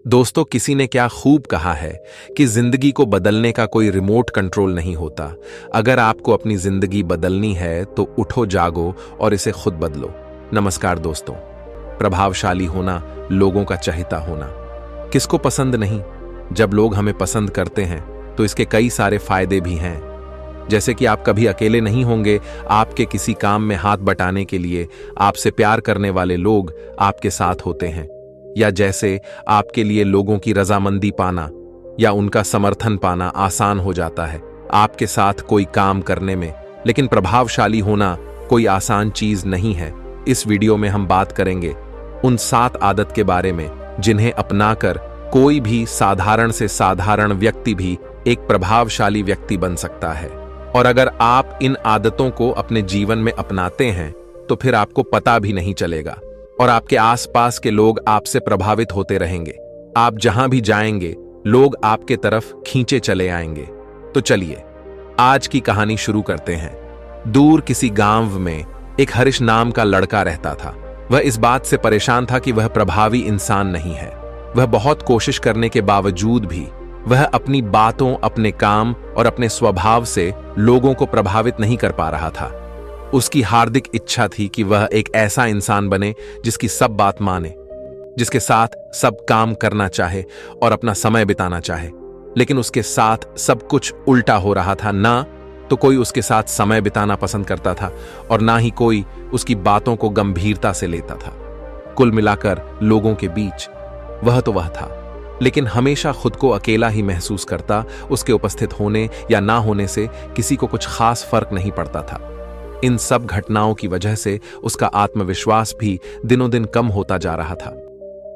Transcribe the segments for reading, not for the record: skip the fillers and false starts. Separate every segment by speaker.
Speaker 1: दोस्तों, किसी ने क्या खूब कहा है कि जिंदगी को बदलने का कोई रिमोट कंट्रोल नहीं होता। अगर आपको अपनी जिंदगी बदलनी है तो उठो, जागो और इसे खुद बदलो। नमस्कार दोस्तों। प्रभावशाली होना, लोगों का चहेता होना, किसको पसंद नहीं। जब लोग हमें पसंद करते हैं तो इसके कई सारे फायदे भी हैं। जैसे कि आप कभी अकेले नहीं होंगे, आपके किसी काम में हाथ बटाने के लिए आपसे प्यार करने वाले लोग आपके साथ होते हैं, या जैसे आपके लिए लोगों की रजामंदी पाना या उनका समर्थन पाना आसान हो जाता है आपके साथ कोई काम करने में। लेकिन प्रभावशाली होना कोई आसान चीज नहीं है। इस वीडियो में हम बात करेंगे उन 7 आदत के बारे में जिन्हें अपनाकर कोई भी साधारण से साधारण व्यक्ति भी एक प्रभावशाली व्यक्ति बन सकता है। और अगर आप इन आदतों को अपने जीवन में अपनाते हैं तो फिर आपको पता भी नहीं चलेगा और आपके आसपास के लोग आपसे प्रभावित होते रहेंगे। आप जहां भी जाएंगे लोग आपके तरफ खींचे चले आएंगे। तो चलिए आज की कहानी शुरू करते हैं। दूर किसी गांव में एक हरीश नाम का लड़का रहता था। वह इस बात से परेशान था कि वह प्रभावी इंसान नहीं है। वह बहुत कोशिश करने के बावजूद भी वह अपनी बातों, अपने काम और अपने स्वभाव से लोगों को प्रभावित नहीं कर पा रहा था। उसकी हार्दिक इच्छा थी कि वह एक ऐसा इंसान बने जिसकी सब बात माने, जिसके साथ सब काम करना चाहे और अपना समय बिताना चाहे। लेकिन उसके साथ सब कुछ उल्टा हो रहा था। ना तो कोई उसके साथ समय बिताना पसंद करता था और ना ही कोई उसकी बातों को गंभीरता से लेता था। कुल मिलाकर लोगों के बीच वह तो वह था, लेकिन हमेशा खुद को अकेला ही महसूस करता। उसके उपस्थित होने या ना होने से किसी को कुछ खास फर्क नहीं पड़ता था। इन सब घटनाओं की वजह से उसका आत्मविश्वास भी दिनों दिन कम होता जा रहा था।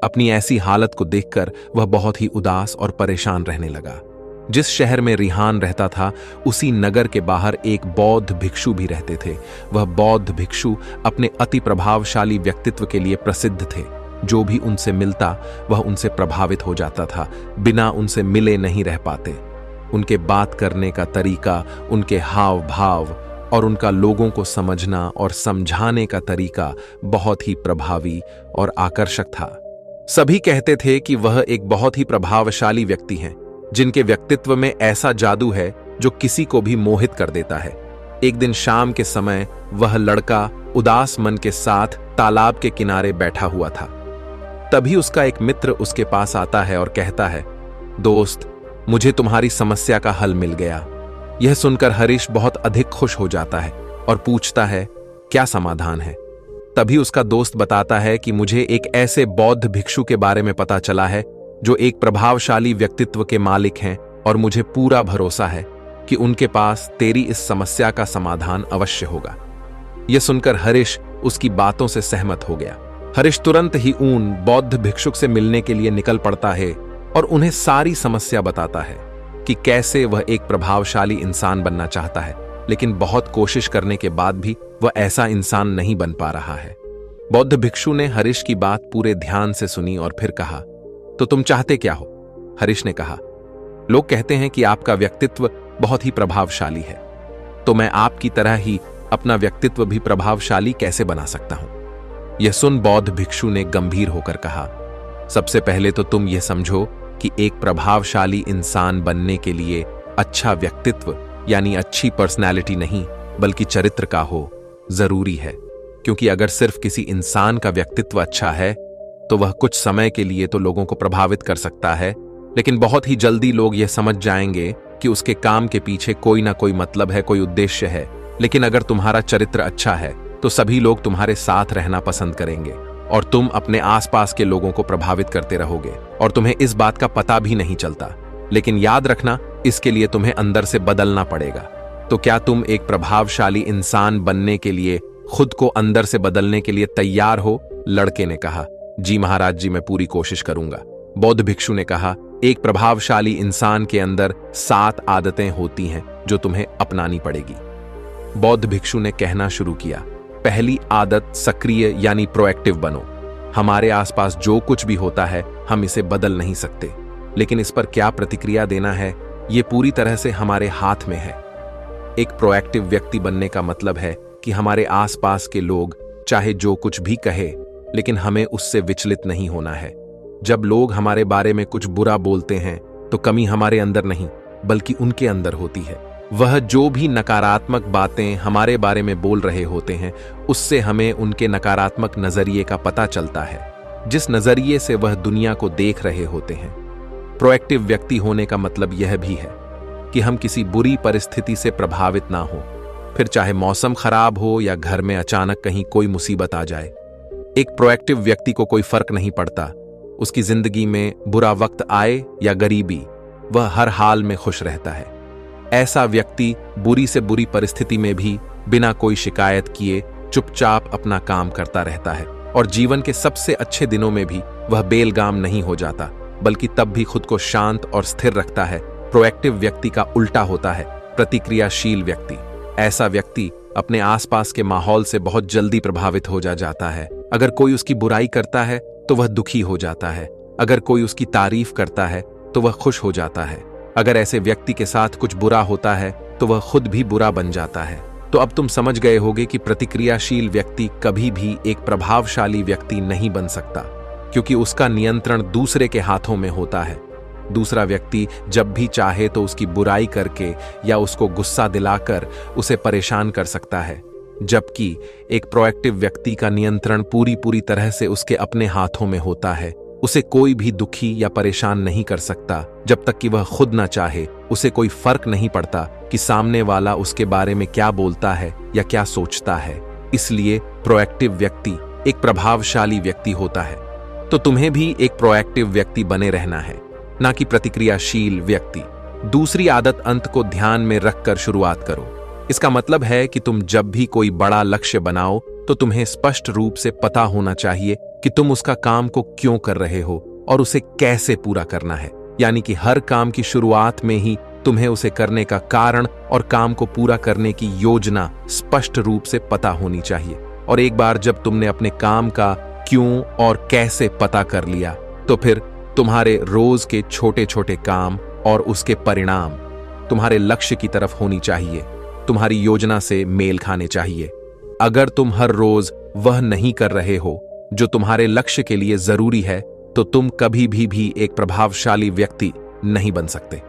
Speaker 1: अपनी ऐसी हालत को देखकर वह बहुत ही उदास और परेशान रहने लगा। जिस शहर में रिहान रहता था उसी नगर के बाहर एक बौद्ध भिक्षु भी रहते थे। वह बौद्ध भिक्षु अपने अति प्रभावशाली व्यक्तित्व के लिए प्रसिद्ध थे। जो भी उनसे मिलता वह उनसे प्रभावित हो जाता था, बिना उनसे मिले नहीं रह पाते। उनके बात करने का तरीका, उनके हाव भाव और उनका लोगों को समझना और समझाने का तरीका बहुत ही प्रभावी और आकर्षक था। सभी कहते थे कि वह एक बहुत ही प्रभावशाली व्यक्ति हैं, जिनके व्यक्तित्व में ऐसा जादू है जो किसी को भी मोहित कर देता है। एक दिन शाम के समय वह लड़का उदास मन के साथ तालाब के किनारे बैठा हुआ था। तभी उसका एक मित्र उसके पास आता है और कहता है, दोस्त, मुझे तुम्हारी समस्या का हल मिल गया। यह सुनकर हरीश बहुत अधिक खुश हो जाता है और पूछता है, क्या समाधान है? तभी उसका दोस्त बताता है कि मुझे एक ऐसे बौद्ध भिक्षु के बारे में पता चला है जो एक प्रभावशाली व्यक्तित्व के मालिक हैं और मुझे पूरा भरोसा है कि उनके पास तेरी इस समस्या का समाधान अवश्य होगा। यह सुनकर हरीश उसकी बातों से सहमत हो गया। हरीश तुरंत ही उन बौद्ध भिक्षुक से मिलने के लिए निकल पड़ता है और उन्हें सारी समस्या बताता है कि कैसे वह एक प्रभावशाली इंसान बनना चाहता है, लेकिन बहुत कोशिश करने के बाद भी वह ऐसा इंसान नहीं बन पा रहा है। बौद्ध भिक्षु ने हरीश की बात पूरे ध्यान से सुनी और फिर कहा, तो तुम चाहते क्या हो? हरीश ने कहा, लोग कहते हैं कि आपका व्यक्तित्व बहुत ही प्रभावशाली है, तो मैं आपकी तरह ही अपना व्यक्तित्व भी प्रभावशाली कैसे बना सकता हूं? यह सुन बौद्ध भिक्षु ने गंभीर होकर कहा, सबसे पहले तो तुम यह समझो कि एक प्रभावशाली इंसान बनने के लिए अच्छा व्यक्तित्व यानी अच्छी पर्सनैलिटी नहीं बल्कि चरित्र का हो जरूरी है। क्योंकि अगर सिर्फ किसी इंसान का व्यक्तित्व अच्छा है तो वह कुछ समय के लिए तो लोगों को प्रभावित कर सकता है, लेकिन बहुत ही जल्दी लोग यह समझ जाएंगे कि उसके काम के पीछे कोई ना कोई मतलब है, कोई उद्देश्य है। लेकिन अगर तुम्हारा चरित्र अच्छा है तो सभी लोग तुम्हारे साथ रहना पसंद करेंगे और तुम अपने आसपास के लोगों को प्रभावित करते रहोगे और तुम्हें इस बात का पता भी नहीं चलता। लेकिन याद रखना, इसके लिए तुम्हें अंदर से बदलना पड़ेगा। तो क्या तुम एक प्रभावशाली इंसान बनने के लिए खुद को अंदर से बदलने के लिए तैयार हो? लड़के ने कहा, जी महाराज जी, मैं पूरी कोशिश करूंगा। बौद्ध भिक्षु ने कहा, एक प्रभावशाली इंसान के अंदर 7 आदतें होती हैं जो तुम्हें अपनानी पड़ेगी। बौद्ध भिक्षु ने कहना शुरू किया, पहली आदत, सक्रिय यानी प्रोएक्टिव बनो। हमारे आसपास जो कुछ भी होता है हम इसे बदल नहीं सकते, लेकिन इस पर क्या प्रतिक्रिया देना है ये पूरी तरह से हमारे हाथ में है। एक प्रोएक्टिव व्यक्ति बनने का मतलब है कि हमारे आसपास के लोग चाहे जो कुछ भी कहे, लेकिन हमें उससे विचलित नहीं होना है। जब लोग हमारे बारे में कुछ बुरा बोलते हैं तो कमी हमारे अंदर नहीं बल्कि उनके अंदर होती है। वह जो भी नकारात्मक बातें हमारे बारे में बोल रहे होते हैं उससे हमें उनके नकारात्मक नजरिए का पता चलता है, जिस नजरिए से वह दुनिया को देख रहे होते हैं। प्रोएक्टिव व्यक्ति होने का मतलब यह भी है कि हम किसी बुरी परिस्थिति से प्रभावित ना हो, फिर चाहे मौसम खराब हो या घर में अचानक कहीं कोई मुसीबत आ जाए। एक प्रोएक्टिव व्यक्ति को कोई फर्क नहीं पड़ता उसकी जिंदगी में बुरा वक्त आए या गरीबी, वह हर हाल में खुश रहता है। ऐसा व्यक्ति बुरी से बुरी परिस्थिति में भी बिना कोई शिकायत किए चुपचाप अपना काम करता रहता है और जीवन के सबसे अच्छे दिनों में भी वह बेलगाम नहीं हो जाता, बल्कि तब भी खुद को शांत और स्थिर रखता है। प्रोएक्टिव व्यक्ति का उल्टा होता है प्रतिक्रियाशील व्यक्ति। ऐसा व्यक्ति अपने आसपास के माहौल से बहुत जल्दी प्रभावित हो जाता है। अगर कोई उसकी बुराई करता है तो वह दुखी हो जाता है, अगर कोई उसकी तारीफ करता है तो वह खुश हो जाता है। अगर ऐसे व्यक्ति के साथ कुछ बुरा होता है तो वह खुद भी बुरा बन जाता है। तो अब तुम समझ गए होगे कि प्रतिक्रियाशील व्यक्ति कभी भी एक प्रभावशाली व्यक्ति नहीं बन सकता, क्योंकि उसका नियंत्रण दूसरे के हाथों में होता है। दूसरा व्यक्ति जब भी चाहे तो उसकी बुराई करके या उसको गुस्सा दिलाकर उसे परेशान कर सकता है, जबकि एक प्रोएक्टिव व्यक्ति का नियंत्रण पूरी तरह से उसके अपने हाथों में होता है। उसे कोई भी दुखी या परेशान नहीं कर सकता जब तक कि वह खुद ना चाहे। उसे कोई फर्क नहीं पड़ता कि सामने वाला उसके बारे में क्या बोलता है या क्या सोचता है। इसलिए प्रोएक्टिव व्यक्ति एक प्रभावशाली व्यक्ति होता है। तो तुम्हें भी एक प्रोएक्टिव व्यक्ति बने रहना है, ना कि प्रतिक्रियाशील व्यक्ति। दूसरी आदत अंत को ध्यान में रखकर शुरुआत करो। इसका मतलब है कि तुम जब भी कोई बड़ा लक्ष्य बनाओ तो तुम्हें स्पष्ट रूप से पता होना चाहिए कि तुम उसका काम को क्यों कर रहे हो और उसे कैसे पूरा करना है। यानी कि हर काम की शुरुआत में ही तुम्हें उसे करने का कारण और काम को पूरा करने की योजना स्पष्ट रूप से पता होनी चाहिए। और एक बार जब तुमने अपने काम का क्यों और कैसे पता कर लिया तो फिर तुम्हारे रोज के छोटे छोटे काम और उसके परिणाम तुम्हारे लक्ष्य की तरफ होनी चाहिए, तुम्हारी योजना से मेल खाने चाहिए। अगर तुम हर रोज वह नहीं कर रहे हो जो तुम्हारे लक्ष्य के लिए जरूरी है तो तुम कभी भी एक प्रभावशाली व्यक्ति नहीं बन सकते।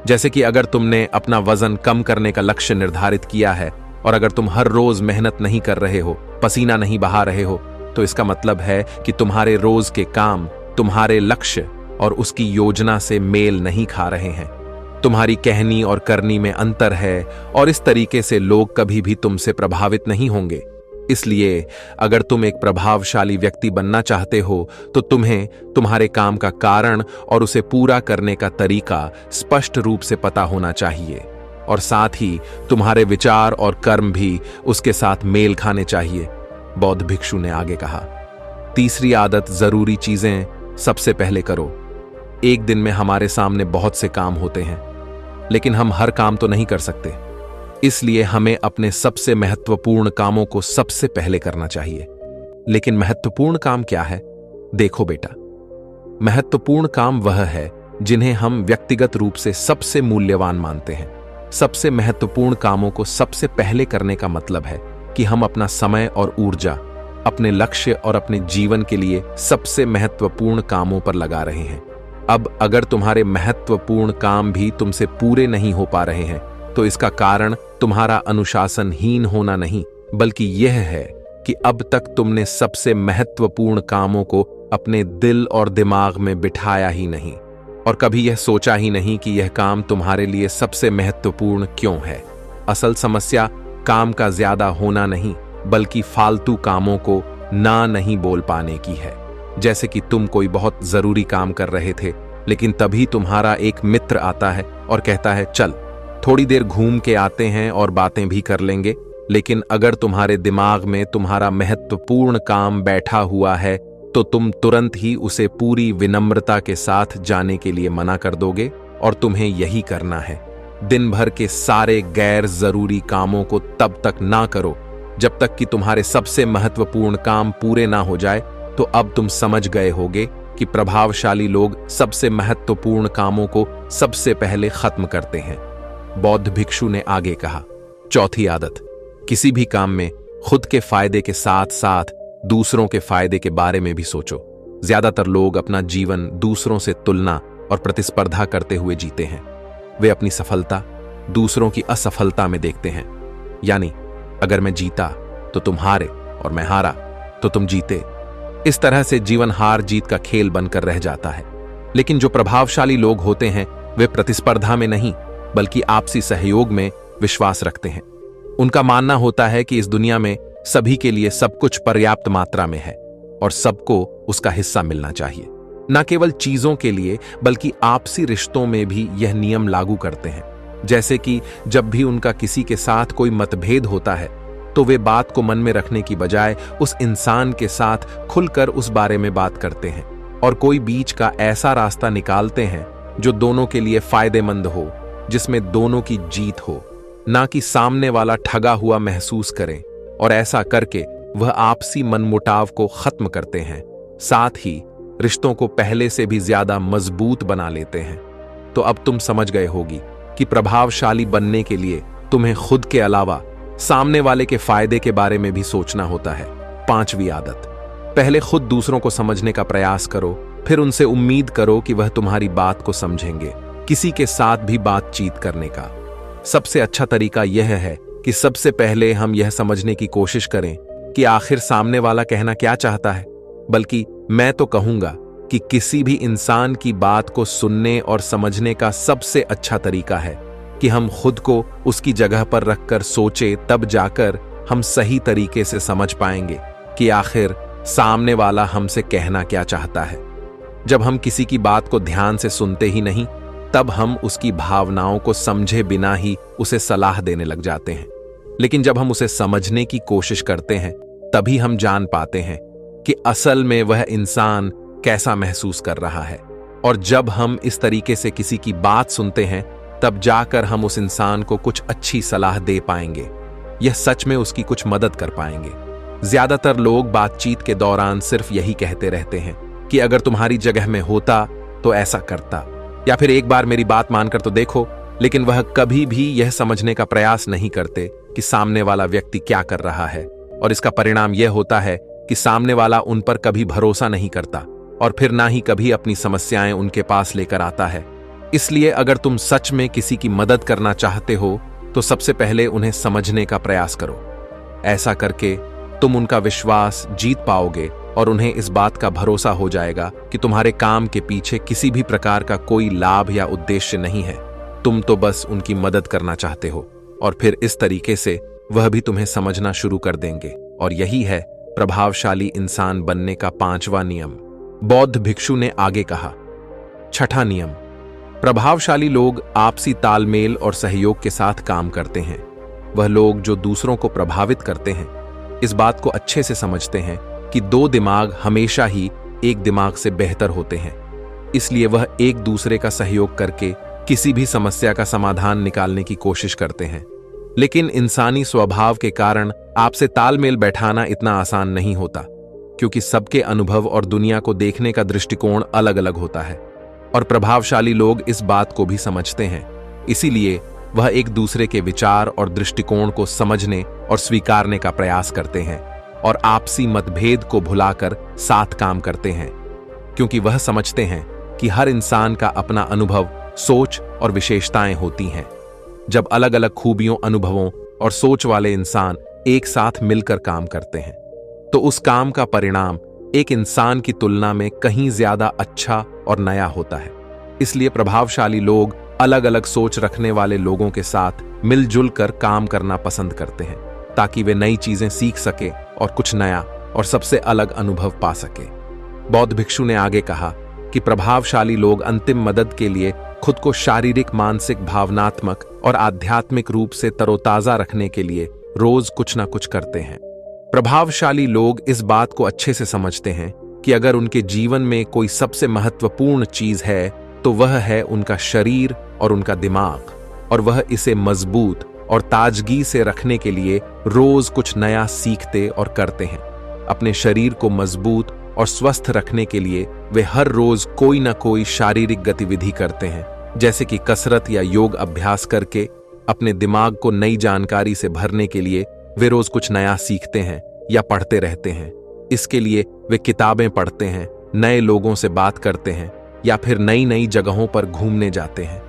Speaker 1: जैसे कि अगर तुमने अपना वजन कम करने का लक्ष्य निर्धारित किया है और अगर तुम हर रोज मेहनत नहीं कर रहे हो, पसीना नहीं बहा रहे हो, तो इसका मतलब है कि तुम्हारे रोज के काम तुम्हारे लक्ष्य और उसकी योजना से मेल नहीं खा रहे हैं। तुम्हारी कहनी और करनी में अंतर है और इस तरीके से लोग कभी भी तुमसे प्रभावित नहीं होंगे। इसलिए अगर तुम एक प्रभावशाली व्यक्ति बनना चाहते हो तो तुम्हें तुम्हारे काम का कारण और उसे पूरा करने का तरीका स्पष्ट रूप से पता होना चाहिए और साथ ही तुम्हारे विचार और कर्म भी उसके साथ मेल खाने चाहिए। बौद्ध भिक्षु ने आगे कहा, तीसरी आदत, जरूरी चीजें सबसे पहले करो। एक दिन में हमारे सामने बहुत से काम होते हैं, लेकिन हम हर काम तो नहीं कर सकते। इसलिए हमें अपने सबसे महत्वपूर्ण कामों को सबसे पहले करना चाहिए। लेकिन महत्वपूर्ण काम क्या है? देखो बेटा, महत्वपूर्ण काम वह है जिन्हें हम व्यक्तिगत रूप से सबसे मूल्यवान मानते हैं। सबसे महत्वपूर्ण कामों को सबसे पहले करने का मतलब है कि हम अपना समय और ऊर्जा अपने लक्ष्य और अपने जीवन के लिए सबसे महत्वपूर्ण कामों पर लगा रहे हैं। अब अगर तुम्हारे महत्वपूर्ण काम भी तुमसे पूरे नहीं हो पा रहे हैं तो इसका कारण तुम्हारा अनुशासनहीन होना नहीं, बल्कि यह है कि अब तक तुमने सबसे महत्वपूर्ण कामों को अपने दिल और दिमाग में बिठाया ही नहीं और कभी यह सोचा ही नहीं कि यह काम तुम्हारे लिए सबसे महत्वपूर्ण क्यों है। असल समस्या काम का ज्यादा होना नहीं, बल्कि फालतू कामों को ना नहीं बोल पाने की है। जैसे कि तुम कोई बहुत जरूरी काम कर रहे थे, लेकिन तभी तुम्हारा एक मित्र आता है और कहता है, चल थोड़ी देर घूम के आते हैं और बातें भी कर लेंगे। लेकिन अगर तुम्हारे दिमाग में तुम्हारा महत्वपूर्ण काम बैठा हुआ है तो तुम तुरंत ही उसे पूरी विनम्रता के साथ जाने के लिए मना कर दोगे और तुम्हें यही करना है। दिन भर के सारे गैर जरूरी कामों को तब तक ना करो जब तक कि तुम्हारे सबसे महत्वपूर्ण काम पूरे ना हो जाए। तो अब तुम समझ गए होगे कि प्रभावशाली लोग सबसे महत्वपूर्ण कामों को सबसे पहले खत्म करते हैं। बौद्ध भिक्षु ने आगे कहा, चौथी आदत, किसी भी काम में खुद के फायदे के साथ साथ दूसरों के फायदे के बारे में भी सोचो। ज्यादातर लोग अपना जीवन दूसरों से तुलना और प्रतिस्पर्धा करते हुए जीते हैं। वे अपनी सफलता दूसरों की असफलता में देखते हैं। यानी अगर मैं जीता तो तुम हारे और मैं हारा तो तुम जीते। इस तरह से जीवन हार जीत का खेल बनकर रह जाता है। लेकिन जो प्रभावशाली लोग होते हैं वे प्रतिस्पर्धा में नहीं बल्कि आपसी सहयोग में विश्वास रखते हैं। उनका मानना होता है कि इस दुनिया में सभी के लिए सब कुछ पर्याप्त मात्रा में है और सबको उसका हिस्सा मिलना चाहिए। न केवल चीजों के लिए बल्कि आपसी रिश्तों में भी यह नियम लागू करते हैं। जैसे कि जब भी उनका किसी के साथ कोई मतभेद होता है तो वे बात को मन में रखने की बजाय उस इंसान के साथ खुलकर उस बारे में बात करते हैं और कोई बीच का ऐसा रास्ता निकालते हैं जो दोनों के लिए फायदेमंद हो, जिसमें दोनों की जीत हो, ना कि सामने वाला ठगा हुआ महसूस करे। और ऐसा करके वह आपसी मनमुटाव को खत्म करते हैं, साथ ही रिश्तों को पहले से भी ज्यादा मजबूत बना लेते हैं। तो अब तुम समझ गए होगी कि प्रभावशाली बनने के लिए तुम्हें खुद के अलावा सामने वाले के फायदे के बारे में भी सोचना होता है। 5वीं आदत, पहले खुद दूसरों को समझने का प्रयास करो, फिर उनसे उम्मीद करो कि वह तुम्हारी बात को समझेंगे। किसी के साथ भी बातचीत करने का सबसे अच्छा तरीका यह है कि सबसे पहले हम यह समझने की कोशिश करें कि आखिर सामने वाला कहना क्या चाहता है। बल्कि मैं तो कहूंगा कि किसी भी इंसान की बात को सुनने और समझने का सबसे अच्छा तरीका है कि हम खुद को उसकी जगह पर रखकर सोचे, तब जाकर हम सही तरीके से समझ पाएंगे कि आखिर सामने वाला हमसे कहना क्या चाहता है। जब हम किसी की बात को ध्यान से सुनते ही नहीं, तब हम उसकी भावनाओं को समझे बिना ही उसे सलाह देने लग जाते हैं। लेकिन जब हम उसे समझने की कोशिश करते हैं, तभी हम जान पाते हैं कि असल में वह इंसान कैसा महसूस कर रहा है। और जब हम इस तरीके से किसी की बात सुनते हैं, तब जाकर हम उस इंसान को कुछ अच्छी सलाह दे पाएंगे। यह सच में उसकी कुछ मदद कर पाएंगे। ज्यादातर लोग बातचीत के दौरान सिर्फ यही कहते रहते हैं कि अगर तुम्हारी जगह में होता तो ऐसा करता, या फिर एक बार मेरी बात मानकर तो देखो। लेकिन वह कभी भी यह समझने का प्रयास नहीं करते कि सामने वाला व्यक्ति क्या कर रहा है। और इसका परिणाम यह होता है कि सामने वाला उन पर कभी भरोसा नहीं करता और फिर ना ही कभी अपनी समस्याएं उनके पास लेकर आता है। इसलिए अगर तुम सच में किसी की मदद करना चाहते हो तो सबसे पहले उन्हें समझने का प्रयास करो। ऐसा करके तुम उनका विश्वास जीत पाओगे और उन्हें इस बात का भरोसा हो जाएगा कि तुम्हारे काम के पीछे किसी भी प्रकार का कोई लाभ या उद्देश्य नहीं है। तुम तो बस उनकी मदद करना चाहते हो और फिर इस तरीके से वह भी तुम्हें समझना शुरू कर देंगे। और यही है प्रभावशाली इंसान बनने का 5वां नियम। बौद्ध भिक्षु ने आगे कहा, 6ठा नियम, प्रभावशाली लोग आपसी तालमेल और सहयोग के साथ काम करते हैं। वह लोग जो दूसरों को प्रभावित करते हैं इस बात को अच्छे से समझते हैं कि 2 दिमाग हमेशा ही एक दिमाग से बेहतर होते हैं। इसलिए वह एक दूसरे का सहयोग करके किसी भी समस्या का समाधान निकालने की कोशिश करते हैं। लेकिन इंसानी स्वभाव के कारण आपसे तालमेल बैठाना इतना आसान नहीं होता, क्योंकि सबके अनुभव और दुनिया को देखने का दृष्टिकोण अलग अलग होता है। और प्रभावशाली लोग इस बात को भी समझते हैं। इसीलिए वह एक दूसरे के विचार और दृष्टिकोण को समझने और स्वीकारने का प्रयास करते हैं और आपसी मतभेद को भुलाकर साथ काम करते हैं, क्योंकि वह समझते हैं कि हर इंसान का अपना अनुभव, सोच और विशेषताएं होती हैं। जब अलग अलग खूबियों, अनुभवों और सोच वाले इंसान एक साथ मिलकर काम करते हैं तो उस काम का परिणाम एक इंसान की तुलना में कहीं ज्यादा अच्छा और नया होता है। इसलिए प्रभावशाली लोग अलग अलग सोच रखने वाले लोगों के साथ मिलजुल कर काम करना पसंद करते हैं, ताकि वे नई चीजें सीख सके और कुछ नया और सबसे अलग अनुभव पा सके। बौद्ध भिक्षु ने आगे कहा कि प्रभावशाली लोग अंतिम मदद के लिए खुद को शारीरिक, मानसिक, भावनात्मक और आध्यात्मिक रूप से तरोताजा रखने के लिए रोज कुछ ना कुछ करते हैं। प्रभावशाली लोग इस बात को अच्छे से समझते हैं कि अगर उनके जीवन में कोई सबसे महत्वपूर्ण चीज है तो वह है उनका शरीर और उनका दिमाग, और वह इसे मजबूत और ताजगी से रखने के लिए रोज कुछ नया सीखते और करते हैं। अपने शरीर को मजबूत और स्वस्थ रखने के लिए वे हर रोज कोई ना कोई शारीरिक गतिविधि करते हैं, जैसे कि कसरत या योग अभ्यास करके। अपने दिमाग को नई जानकारी से भरने के लिए वे रोज कुछ नया सीखते हैं या पढ़ते रहते हैं। इसके लिए वे किताबें पढ़ते हैं, नए लोगों से बात करते हैं या फिर नई नई जगहों पर घूमने जाते हैं।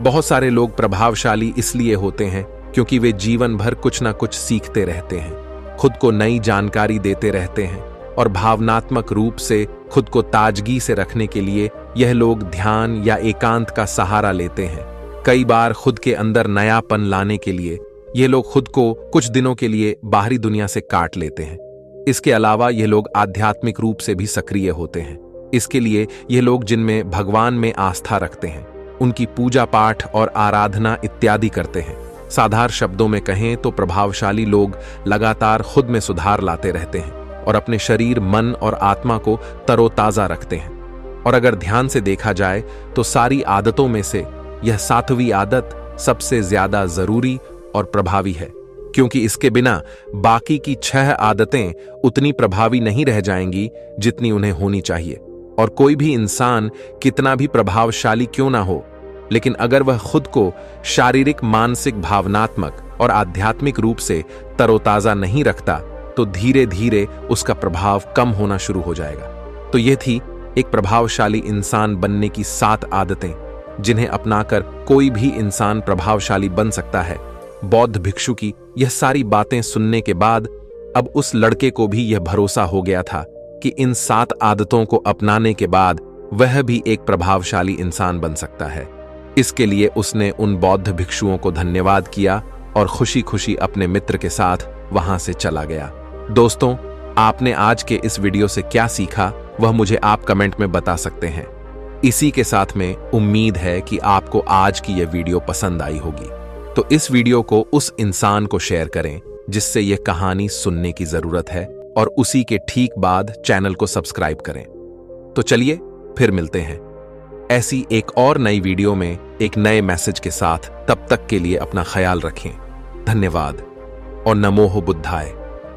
Speaker 1: बहुत सारे लोग प्रभावशाली इसलिए होते हैं क्योंकि वे जीवन भर कुछ ना कुछ सीखते रहते हैं, खुद को नई जानकारी देते रहते हैं और भावनात्मक रूप से खुद को ताजगी से रखने के लिए यह लोग ध्यान या एकांत का सहारा लेते हैं। कई बार खुद के अंदर नयापन लाने के लिए ये लोग खुद को कुछ दिनों के लिए बाहरी दुनिया से काट लेते हैं। इसके अलावा ये लोग आध्यात्मिक रूप से भी सक्रिय होते हैं। इसके लिए ये लोग जिनमें भगवान में आस्था रखते हैं, उनकी पूजा पाठ और आराधना इत्यादि करते हैं। साधारण शब्दों में कहें तो प्रभावशाली लोग लगातार खुद में सुधार लाते रहते हैं और अपने शरीर, मन और आत्मा को तरोताजा रखते हैं। और अगर ध्यान से देखा जाए तो सारी आदतों में से यह 7वीं आदत सबसे ज्यादा जरूरी और प्रभावी है, क्योंकि इसके बिना बाकी की 6 आदतें उतनी प्रभावी नहीं रह जाएंगी जितनी उन्हें होनी चाहिए। और कोई भी इंसान कितना भी प्रभावशाली क्यों ना हो, लेकिन अगर वह खुद को शारीरिक, मानसिक, भावनात्मक और आध्यात्मिक रूप से तरोताजा नहीं रखता तो धीरे धीरे उसका प्रभाव कम होना शुरू हो जाएगा। तो यह थी एक प्रभावशाली इंसान बनने की 7 आदतें, जिन्हें अपनाकर कोई भी इंसान प्रभावशाली बन सकता है। बौद्ध भिक्षु की यह सारी बातें सुनने के बाद अब उस लड़के को भी यह भरोसा हो गया था कि इन 7 आदतों को अपनाने के बाद वह भी एक प्रभावशाली इंसान बन सकता है। इसके लिए उसने उन बौद्ध भिक्षुओं को धन्यवाद किया और खुशी खुशी अपने मित्र के साथ वहां से चला गया। दोस्तों, आपने आज के इस वीडियो से क्या सीखा वह मुझे आप कमेंट में बता सकते हैं। इसी के साथ में उम्मीद है कि आपको आज की यह वीडियो पसंद आई होगी, तो इस वीडियो को उस इंसान को शेयर करें जिससे यह कहानी सुनने की जरूरत है, और उसी के ठीक बाद चैनल को सब्सक्राइब करें। तो चलिए फिर मिलते हैं ऐसी एक और नई वीडियो में एक नए मैसेज के साथ। तब तक के लिए अपना ख्याल रखें। धन्यवाद और नमो बुद्धाय।